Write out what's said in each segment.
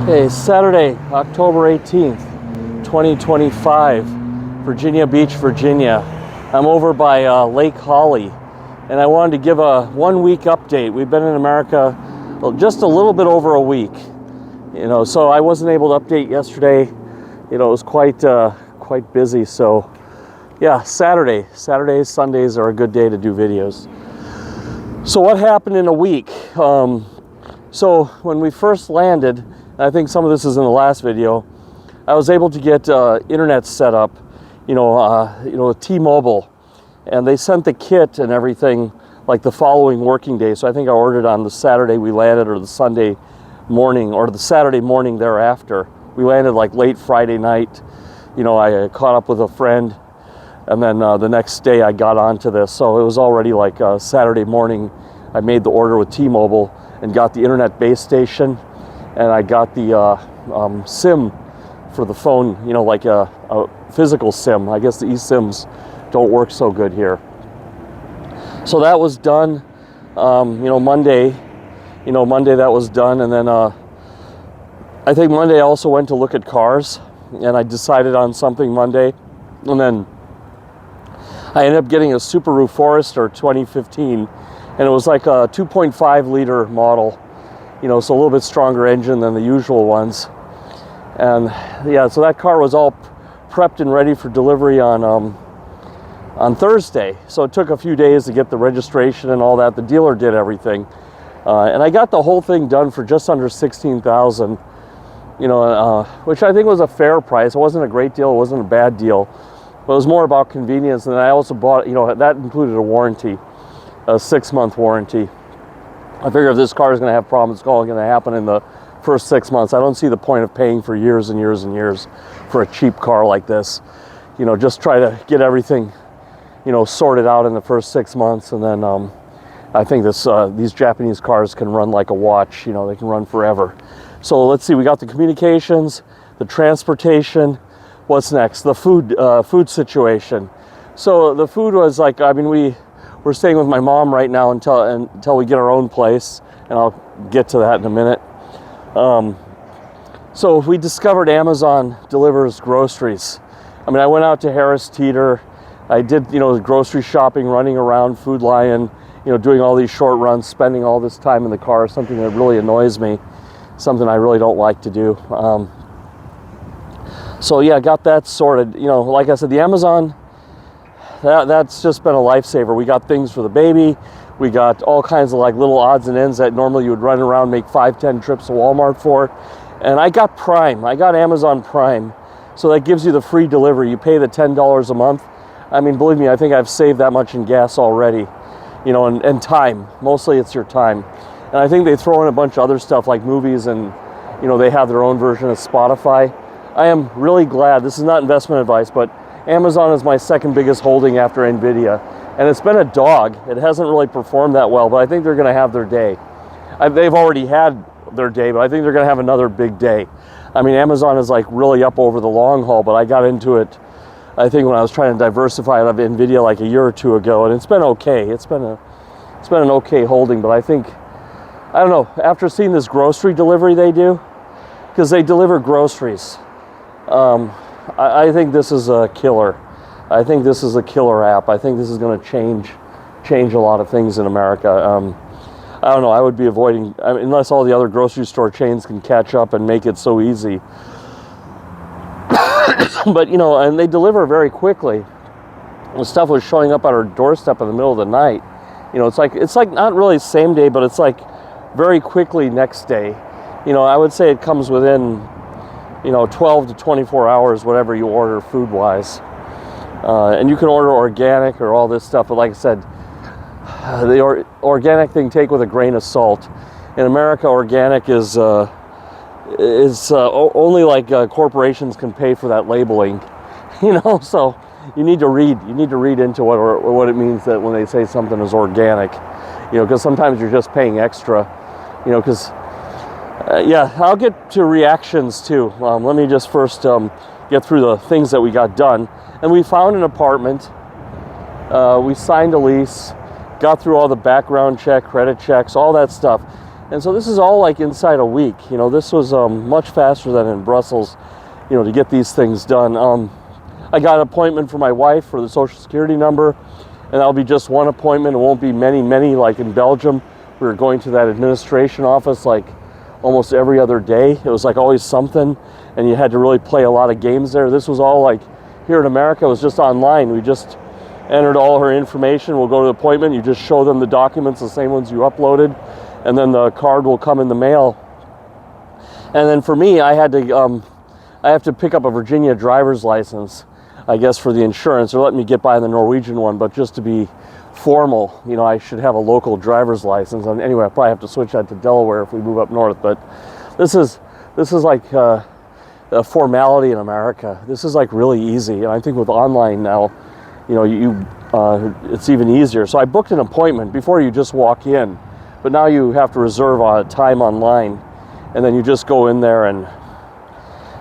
Hey, Saturday, October 18th, 2025, Virginia Beach, Virginia. I'm over by Lake Holly, and I wanted to give a 1 week update. We've been in America just a little bit over a week, so I wasn't able to update yesterday. It was quite busy. So yeah, Saturdays, Sundays are a good day to do videos. So what happened in a week? So when we first landed, I think some of this is in the last video, I was able to get internet set up, T-Mobile, and they sent the kit and everything like the following working day. So I think I ordered on the Saturday we landed, or the Sunday morning, or the Saturday morning thereafter. We landed like late Friday night. I caught up with a friend, and then the next day I got onto this. So it was already like Saturday morning. I made the order with T-Mobile and got the internet base station. And I got the SIM for the phone, like a physical SIM. I guess the eSIMs don't work so good here. So that was done, Monday that was done. And then I think Monday I also went to look at cars, and I decided on something Monday. And then I ended up getting a Subaru Forester 2015, and it was like a 2.5 liter model. So a little bit stronger engine than the usual ones. And yeah, so that car was all prepped and ready for delivery on Thursday. So it took a few days to get the registration and all that. The dealer did everything. And I got the whole thing done for just under $16,000, which I think was a fair price. It wasn't a great deal, it wasn't a bad deal, but it was more about convenience. And I also bought, that included a warranty, a 6-month warranty. I figure if this car is going to have problems, it's all going to happen in the first 6 months. I don't see the point of paying for years and years and years for a cheap car like this. Just try to get everything, sorted out in the first 6 months, and then I think these Japanese cars can run like a watch. They can run forever. So let's see. We got the communications, the transportation. What's next? The food situation. So the food was like, we're staying with my mom right now until we get our own place, and I'll get to that in a minute. So we discovered Amazon delivers groceries. I went out to Harris Teeter. I did, grocery shopping, running around Food Lion, doing all these short runs, spending all this time in the car, something that really annoys me, something I really don't like to do. So yeah, got that sorted. Like I said, the Amazon, that's just been a lifesaver. We got things for the baby. We got all kinds of like little odds and ends that normally you would run around, make 5-10 trips to Walmart for. And I got Prime. I got Amazon Prime. So that gives you the free delivery. You pay the $10 a month. Believe me, I think I've saved that much in gas already. And time. Mostly it's your time. And I think they throw in a bunch of other stuff like movies, and they have their own version of Spotify. I am really glad. This is not investment advice, but Amazon is my second biggest holding after Nvidia, and it's been a dog. It hasn't really performed that well, but I think they're going to have their day. They've already had their day, but I think they're going to have another big day. Amazon is like really up over the long haul, but I got into it, I think, when I was trying to diversify out of Nvidia like a year or two ago, and it's been okay. It's been an okay holding, but I don't know, after seeing this grocery delivery they do, because they deliver groceries, I think this is a killer. I think this is a killer app. I think this is going to change a lot of things in America. I don't know. I would be avoiding, unless all the other grocery store chains can catch up and make it so easy. But and they deliver very quickly. The stuff was showing up at our doorstep in the middle of the night. It's like not really same day, but it's like very quickly next day. I would say it comes within 12 to 24 hours, whatever you order food-wise. And you can order organic or all this stuff, but like I said, the organic thing, take with a grain of salt. In America, organic is only like corporations can pay for that labeling, so you need to read into what it means that when they say something is organic, because sometimes you're just paying extra, because yeah, I'll get to reactions too. Let me just first get through the things that we got done. And we found an apartment. We signed a lease, got through all the background check, credit checks, all that stuff. And so this is all like inside a week. You know, this was much faster than in Brussels, you know, to get these things done. I got an appointment for my wife for the Social Security number, and that'll be just one appointment. It won't be many like in Belgium. We were going to that administration office like almost every other day. It was like always something, and you had to really play a lot of games there. This was all like here in America, it was just online. We just entered all her information. We'll go to the appointment. You just show them the documents, the same ones you uploaded, and then the card will come in the mail. And then for me, I have to pick up a Virginia driver's license, I guess, for the insurance. They're letting me get by the Norwegian one, but just to be formal, you know, I should have a local driver's license. And anyway, I probably have to switch that to Delaware if we move up north. But this is like a formality in America. This is like really easy, and I think with online now, you know, it's even easier. So I booked an appointment before. You just walk in, but now you have to reserve a time online, and then you just go in there and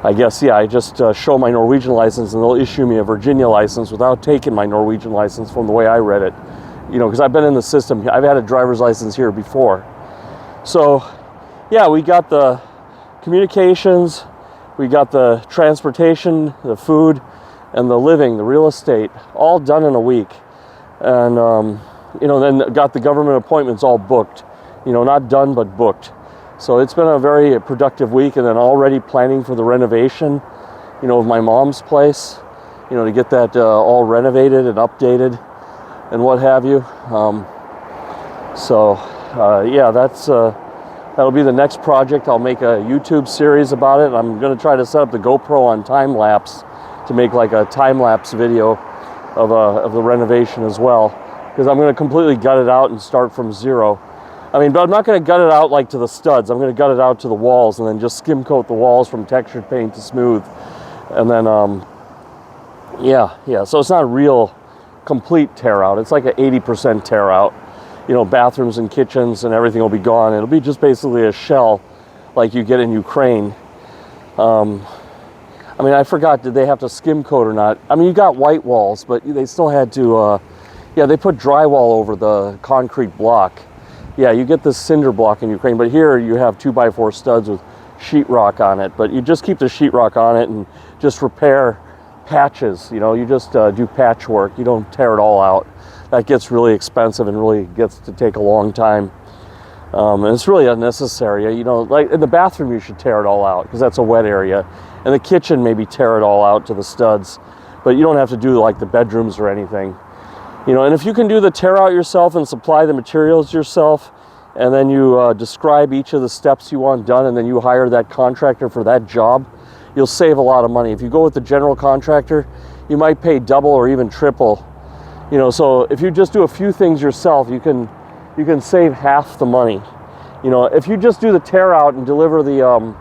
I guess, yeah, I just show my Norwegian license and they'll issue me a Virginia license without taking my Norwegian license from the way I read it. You know, because I've been in the system. I've had a driver's license here before. So, yeah, we got the communications, we got the transportation, the food, and the living, the real estate, all done in a week. And, you know, then got the government appointments all booked. You know, not done, but booked. So it's been a very productive week, and then already planning for the renovation, you know, of my mom's place, you know, to get that all renovated and updated and what have you. Yeah, that'll be the next project. I'll make a YouTube series about it. I'm going to try to set up the GoPro on time lapse to make like a time lapse video of the renovation as well, because I'm going to completely gut it out and start from zero. I mean, but I'm not going to gut it out like to the studs. I'm going to gut it out to the walls and then just skim coat the walls from textured paint to smooth. And then, yeah. So it's not a real complete tear out. It's like an 80% tear out. You know, bathrooms and kitchens and everything will be gone. It'll be just basically a shell like you get in Ukraine. I mean, I forgot, did they have to skim coat or not? I mean, you got white walls, but they still had to, yeah, they put drywall over the concrete block. Yeah, you get this cinder block in Ukraine, but here you have 2x4 studs with sheetrock on it. But you just keep the sheetrock on it and just repair patches. You know, you just do patchwork. You don't tear it all out. That gets really expensive and really gets to take a long time. And it's really unnecessary. You know, like in the bathroom, you should tear it all out because that's a wet area. And the kitchen, maybe tear it all out to the studs. But you don't have to do like the bedrooms or anything. You know, and if you can do the tear out yourself and supply the materials yourself, and then you describe each of the steps you want done, and then you hire that contractor for that job, you'll save a lot of money. If you go with the general contractor, you might pay double or even triple. You know, so if you just do a few things yourself, you can save half the money. You know, if you just do the tear out and deliver the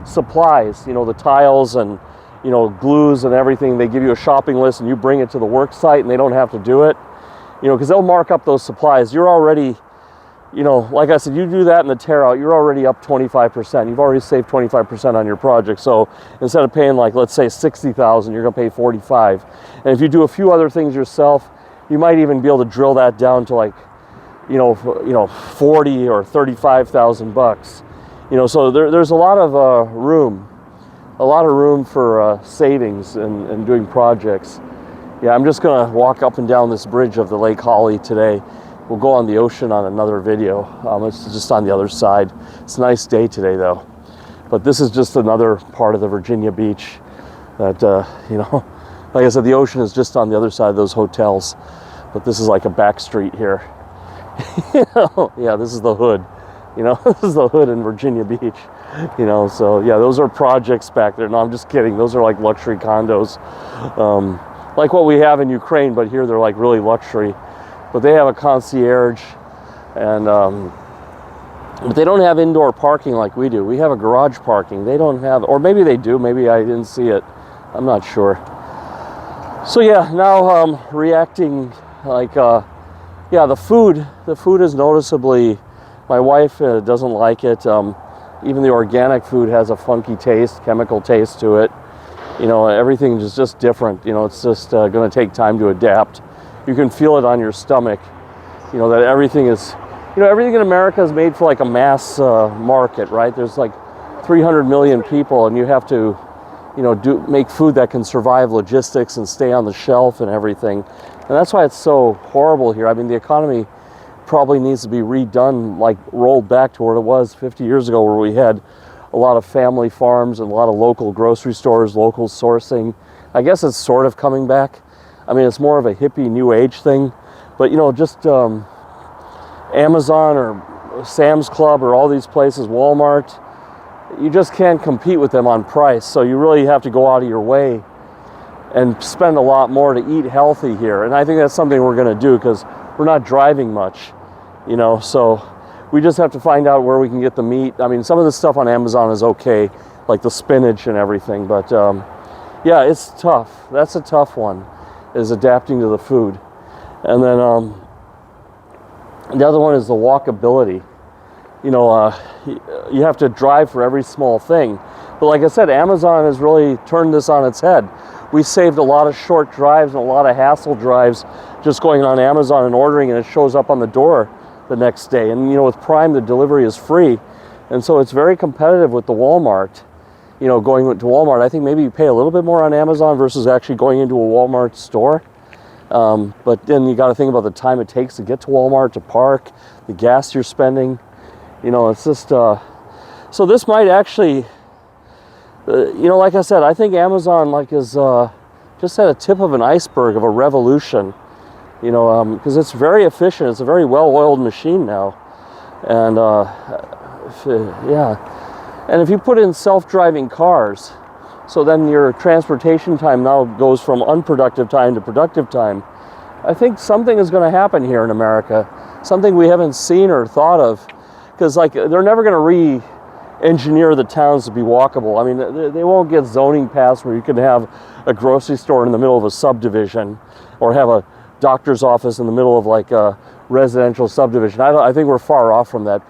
supplies, you know, the tiles and, you know, glues and everything, they give you a shopping list and you bring it to the work site and they don't have to do it. You know, because they'll mark up those supplies. You're already, you know, like I said, you do that in the tear out, you're already up 25%. You've already saved 25% on your project. So instead of paying like, let's say 60,000, you're gonna pay 45. And if you do a few other things yourself, you might even be able to drill that down to like, you know, 40 or 35,000 bucks. You know, so there's a lot of room for savings and doing projects. Yeah, I'm just gonna walk up and down this bridge of the Lake Holly today. We'll go on the ocean on another video. It's just on the other side. It's a nice day today though. But this is just another part of the Virginia beach that, you know, like I said, the ocean is just on the other side of those hotels. But this is like a back street here. You know, yeah, this is the hood. You know, this is the hood in Virginia Beach. You know, so yeah, those are projects back there. No, I'm just kidding. Those are like luxury condos. Like what we have in Ukraine, but here they're like really luxury. But they have a concierge, and but they don't have indoor parking like we do. We have a garage parking. They don't have, or maybe they do. Maybe I didn't see it. I'm not sure. So yeah, now reacting like, yeah, the food is noticeably, my wife doesn't like it. Even the organic food has a funky taste, chemical taste to it. You know, everything is just different. You know, it's just going to take time to adapt. You can feel it on your stomach, you know, that everything is you know, everything in America is made for like a mass market, right? There's like 300 million people, and you have to, you know, make food that can survive logistics and stay on the shelf and everything. And that's why it's so horrible here. I mean, the economy probably needs to be redone, like rolled back to where it was 50 years ago, where we had a lot of family farms and a lot of local grocery stores, local sourcing. I guess it's sort of coming back. I mean, it's more of a hippie new age thing, but you know, just Amazon or Sam's Club or all these places, Walmart, you just can't compete with them on price. So you really have to go out of your way and spend a lot more to eat healthy here. And I think that's something we're going to do, because we're not driving much, you know, so we just have to find out where we can get the meat. I mean, some of the stuff on Amazon is okay, like the spinach and everything, but yeah, it's tough. That's a tough one, is adapting to the food. And then the other one is the walkability. You know, you have to drive for every small thing. But like I said, Amazon has really turned this on its head. We saved a lot of short drives and a lot of hassle drives just going on Amazon and ordering, and it shows up on the door the next day. And you know, with Prime, the delivery is free, and so it's very competitive with the Walmart. You know, going to Walmart, I think maybe you pay a little bit more on Amazon versus actually going into a Walmart store. But then you got to think about the time it takes to get to Walmart, to park, the gas you're spending. You know, it's just so this might actually, you know, like I said, I think Amazon like is just at a tip of an iceberg of a revolution. You know, because it's very efficient. It's a very well-oiled machine now, and yeah. And if you put in self-driving cars, so then your transportation time now goes from unproductive time to productive time. I think something is going to happen here in America, something we haven't seen or thought of, because like they're never going to re-engineer the towns to be walkable. I mean, they won't get zoning passed where you can have a grocery store in the middle of a subdivision, or have a doctor's office in the middle of like a residential subdivision. I think we're far off from that.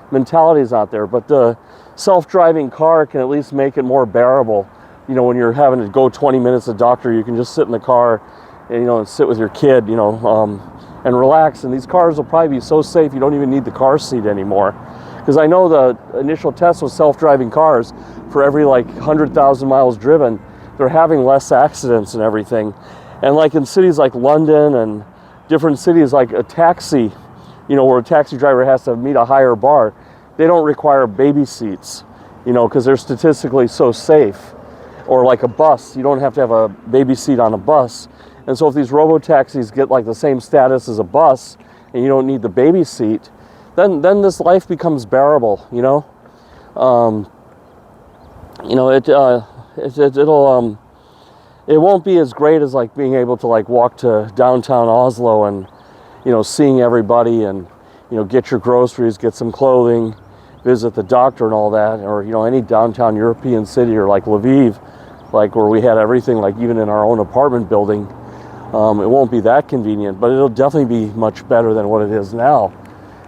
Mentality's out there, but the self-driving car can at least make it more bearable. You know, when you're having to go 20 minutes to the doctor, you can just sit in the car and, you know, and sit with your kid, you know, and relax. And these cars will probably be so safe you don't even need the car seat anymore. Because I know the initial test with self-driving cars, for every like 100,000 miles driven, they're having less accidents and everything. And like in cities like London and different cities, like a taxi, you know, where a taxi driver has to meet a higher bar, they don't require baby seats, you know, because they're statistically so safe. Or like a bus, you don't have to have a baby seat on a bus. And so if these robo-taxis get like the same status as a bus, and you don't need the baby seat, then this life becomes bearable, you know. You know, it won't be as great as like being able to like walk to downtown Oslo and, you know, seeing everybody and, you know, get your groceries, get some clothing, visit the doctor and all that, or, you know, any downtown European city, or like Lviv, like where we had everything, like even in our own apartment building. It won't be that convenient, but it'll definitely be much better than what it is now.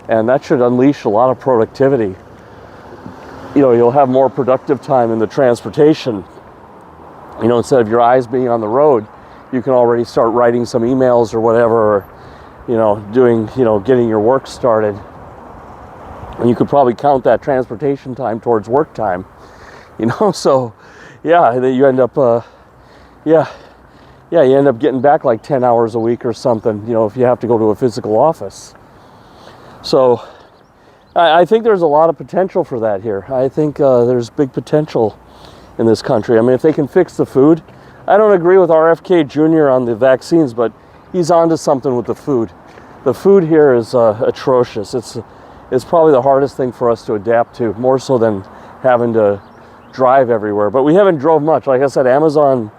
And that should unleash a lot of productivity. You know, you'll have more productive time in the transportation. You know, instead of your eyes being on the road, you can already start writing some emails or whatever, or, you know, getting your work started. And you could probably count that transportation time towards work time, you know. So, yeah, you end up, you end up getting back like 10 hours a week or something, you know, if you have to go to a physical office. So, I think there's a lot of potential for that here. I think there's big potential in this country. I mean, if they can fix the food. I don't agree with RFK Jr. on the vaccines, but he's onto something with the food. The food here is atrocious. It's probably the hardest thing for us to adapt to, more so than having to drive everywhere. But we haven't drove much. Like I said, Amazon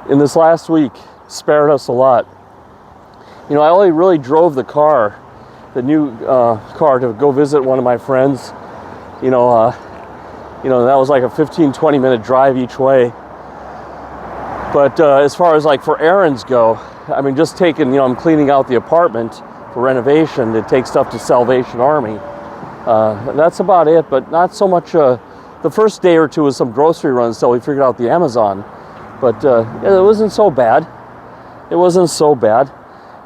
in this last week spared us a lot. You know, I only really drove the car, the new car, to go visit one of my friends. You know, that was like a 15-20 minute drive each way. But as far as like for errands go, I mean, just taking, you know, I'm cleaning out the apartment for renovation to take stuff to Salvation Army. That's about it, but not so much. The first day or two was some grocery runs till we figured out the Amazon. But yeah, it wasn't so bad. It wasn't so bad.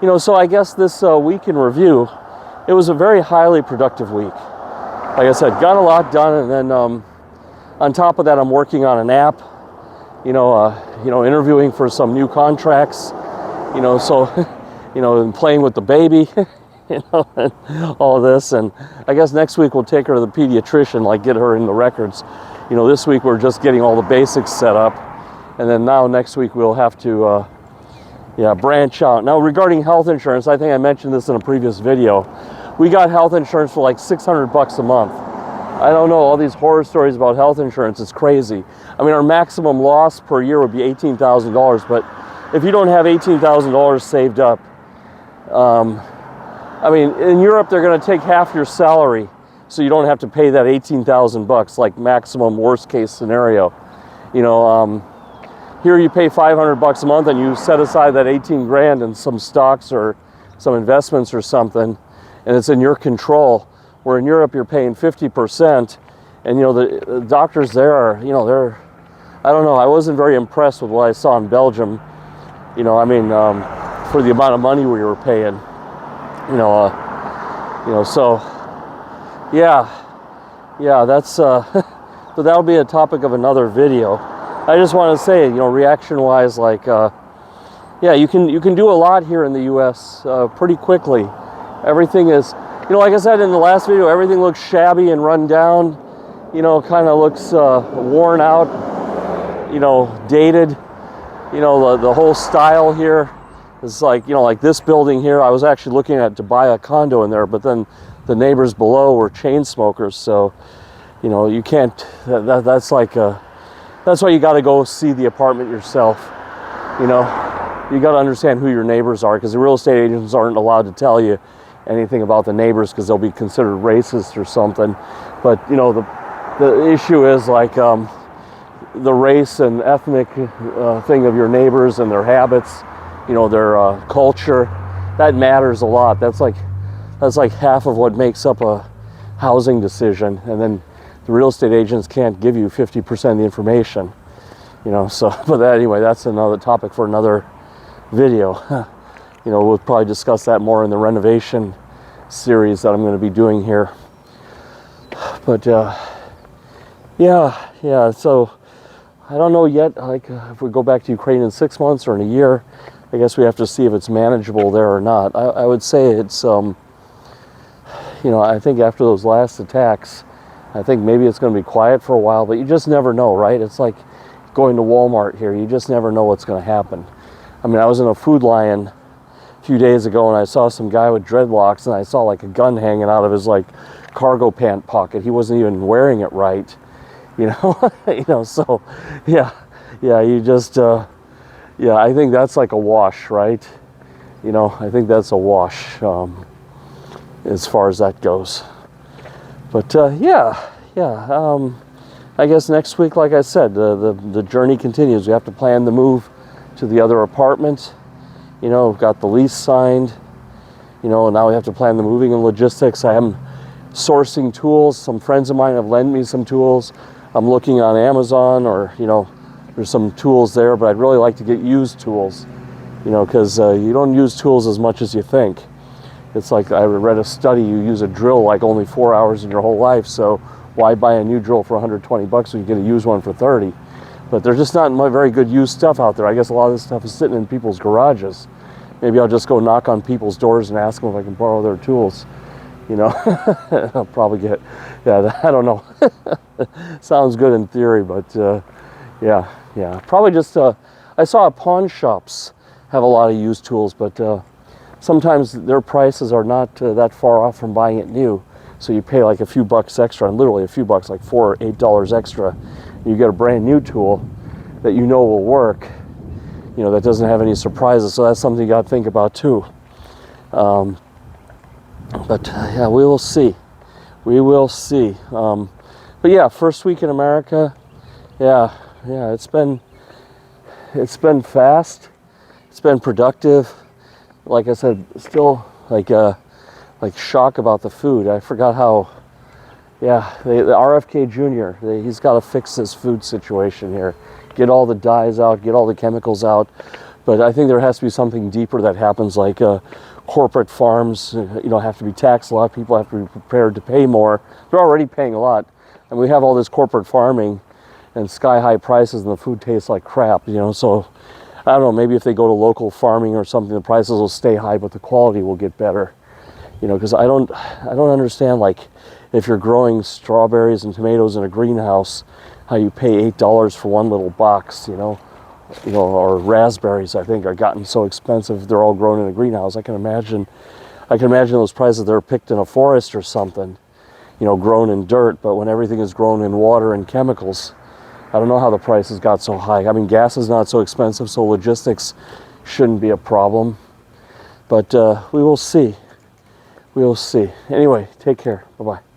You know, so I guess this week in review, it was a very highly productive week. Like I said, got a lot done, and then on top of that, I'm working on an app. Interviewing for some new contracts. So and playing with the baby. And all of this, and I guess next week we'll take her to the pediatrician, like get her in the records. This week we're just getting all the basics set up, and then now next week we'll have to branch out. Now regarding health insurance, I think I mentioned this in a previous video. We got health insurance for like $600 a month. I don't know, all these horror stories about health insurance, it's crazy. I mean, our maximum loss per year would be $18,000, but if you don't have $18,000 saved up, in Europe, they're going to take half your salary, so you don't have to pay that $18,000, like maximum worst case scenario. Here you pay $500 a month, and you set aside that 18 grand in some stocks or some investments or something, and it's in your control. Where in Europe, you're paying 50%, and the doctors there are, I don't know. I wasn't very impressed with what I saw in Belgium. For the amount of money we were paying. That's but that'll be a topic of another video. I just want to say, reaction wise, you can do a lot here in the US pretty quickly. Everything is, like I said in the last video, everything looks shabby and run down, kind of looks worn out, dated. The whole style here. It's like, like this building here, I was actually looking at to buy a condo in there, but then the neighbors below were chain smokers. So, you can't, that's why you got to go see the apartment yourself. You got to understand who your neighbors are, because the real estate agents aren't allowed to tell you anything about the neighbors because they'll be considered racist or something. But, the issue is like the race and ethnic thing of your neighbors and their habits. Their culture, that matters a lot. That's like half of what makes up a housing decision. And then the real estate agents can't give you 50% of the information, but anyway, that's another topic for another video. We'll probably discuss that more in the renovation series that I'm going to be doing here. But so I don't know yet, if we go back to Ukraine in 6 months or in a year. I guess we have to see if it's manageable there or not. I would say it's, I think after those last attacks, I think maybe it's going to be quiet for a while, but you just never know, right? It's like going to Walmart here. You just never know what's going to happen. I was in a Food Lion a few days ago, and I saw some guy with dreadlocks, and I saw like a gun hanging out of his cargo pant pocket. He wasn't even wearing it right, so you just, I think that's like a wash, right? I think that's a wash as far as that goes. But I guess next week, like I said, the journey continues. We have to plan the move to the other apartment. We've got the lease signed. And now we have to plan the moving and logistics. I am sourcing tools. Some friends of mine have lent me some tools. I'm looking on Amazon, or there's some tools there, but I'd really like to get used tools, because you don't use tools as much as you think. It's like I read a study, you use a drill like only 4 hours in your whole life, so why buy a new drill for $120 when you get a used one for 30? But there's just not very good used stuff out there. I guess a lot of this stuff is sitting in people's garages. Maybe I'll just go knock on people's doors and ask them if I can borrow their tools. I'll probably get, I don't know. Sounds good in theory, but probably just, I saw pawn shops have a lot of used tools, but sometimes their prices are not that far off from buying it new. So you pay like a few bucks extra, and literally a few bucks, like $4 or $8 extra. You get a brand new tool that will work, that doesn't have any surprises. So that's something you got to think about too. But we will see. We will see. But first week in America, it's been fast. It's been productive. Like I said, still like shock about the food. I forgot how. The RFK Jr. He's got to fix this food situation here. Get all the dyes out. Get all the chemicals out. But I think there has to be something deeper that happens. Like corporate farms, you know, have to be taxed a lot. People have to be prepared to pay more. They're already paying a lot. And we have all this corporate farming and sky-high prices, and the food tastes like crap, you know. So I don't know, maybe if they go to local farming or something, the prices will stay high, but the quality will get better. You know, because I don't understand, like, if you're growing strawberries and tomatoes in a greenhouse, how you pay $8 for one little box, you know, or raspberries, I think, are gotten so expensive. They're all grown in a greenhouse. I can imagine those prices. They're picked in a forest or something, you know, grown in dirt. But when everything is grown in water and chemicals, I don't know how the prices got so high. I mean, gas is not so expensive, so logistics shouldn't be a problem. But we will see. We will see. Anyway, take care. Bye-bye.